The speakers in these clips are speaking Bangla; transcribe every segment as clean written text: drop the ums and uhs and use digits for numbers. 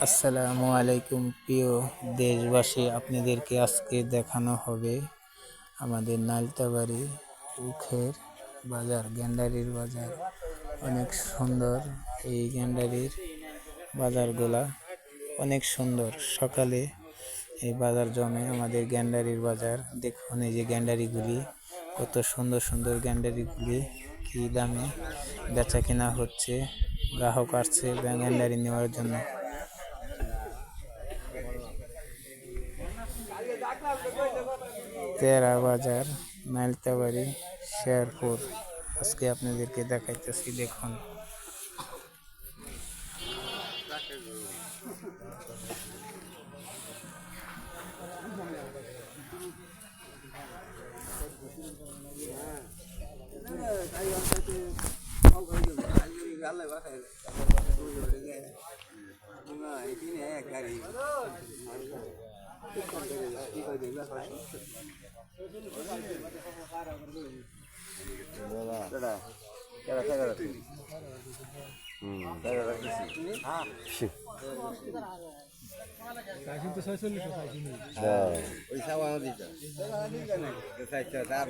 আসসালামু আলাইকুম প্রিয় দেশবাসী, আপনাদেরকে আজকে দেখানো হবে আমাদের নালতাবাড়ি উখের বাজার, গ্যান্ডারির বাজার। অনেক সুন্দর এই গ্যান্ডারির বাজারগুলা, অনেক সুন্দর। সকালে এই বাজার জমে আমাদের গ্যান্ডারির বাজার। দেখুন এই যে গ্যান্ডারিগুলি, কত সুন্দর সুন্দর গ্যান্ডারিগুলি, কি দামে বেচা কেনা হচ্ছে। গ্রাহক আসছে গ্যান্ডারি নেওয়ার জন্য। তেরা বাজার, নালতাবাড়ি, শেরপুর। আজকে আপনাদেরকে দেখাইতেছি, দেখুন।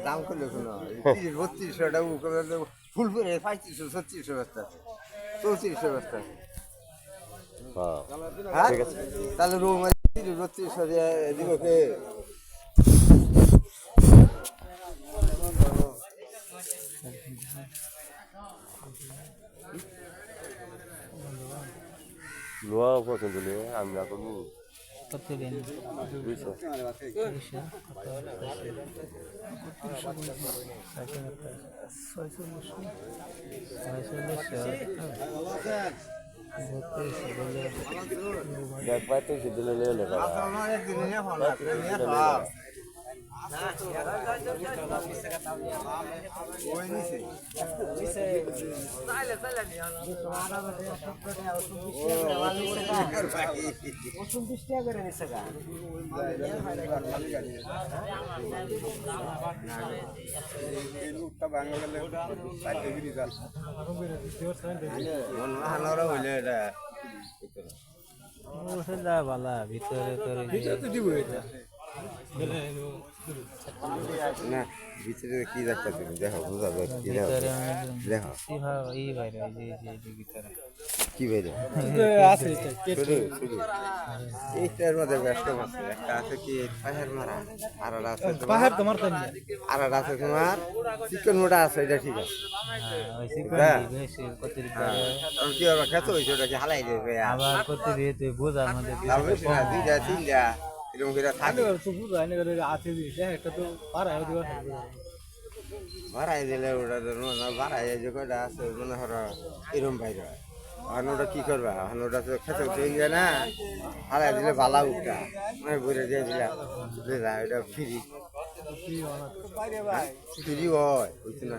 দাম করলে কোনো 3200 ফুল করে 3500 3600 বস্তা 3400 বস্তা। তাহলে রুম 3200 দিব কে? লোয়া পছন্দ হলে আমি না করবো কত দিন? 200 দেখ পাইতে দিলে লেলে না ভিতরে কি রাখতে তুমি দেখো বুঝাবে কি দেখো কি বাইরে এইটার মধ্যে ব্যস্ত আছে। একটা আছে কি পাহাড় মারা, আর আছে পাহাড় তোমার, আর আছে তোমার চিকন মোটা আছে। এটা ঠিক আছে, কি হবে খেতে হয়েছে ওটা কি হালাই দেবে আবার করতে দিতে বোঝা আমাদের দুইটা তিনটা এরকম করে থাকে। ভাড়াই দিলে ওটা ভাড়াই যে কয়টা আছে মনে করো এরকম বাইরে হয়। ওটা কি করবা? ওটা তো খেতে উঠে গিয়ে না, হারাই দিলে ভালো উঠা মানে বলে দিয়ে দিলাম, এটা ফ্রি ফ্রি হয় বুঝতে না।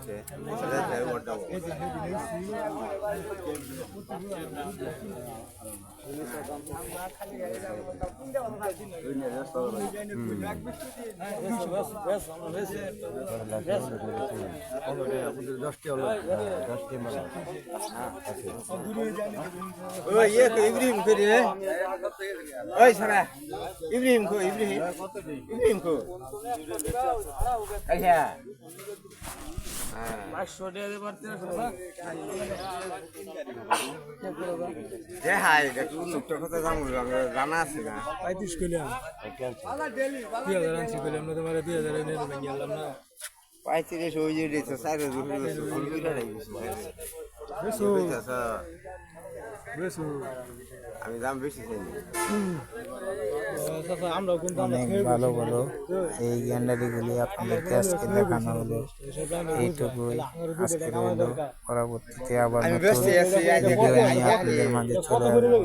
ইব্রাহিম করি ওই সারা ইব্রাহিম কো ইব্রাহিম কো আচ্ছা জানা আছে না 35 কইলাম 2000 আনছি কইলাম না তোমার 2000 এনে গেলাম না 35 ওই যে দিছে 4000 আমি দাম বেশি চাই। অনেক ভালো ভালো এই গ্যান্ডারিগুলি আপনাদেরকে আজকে দেখানো হলো। এইটুকুই আজকের হলো, পরবর্তীতে আবার নতুন ভিডিও নিয়ে আপনাদের মাঝে চলে আসবো।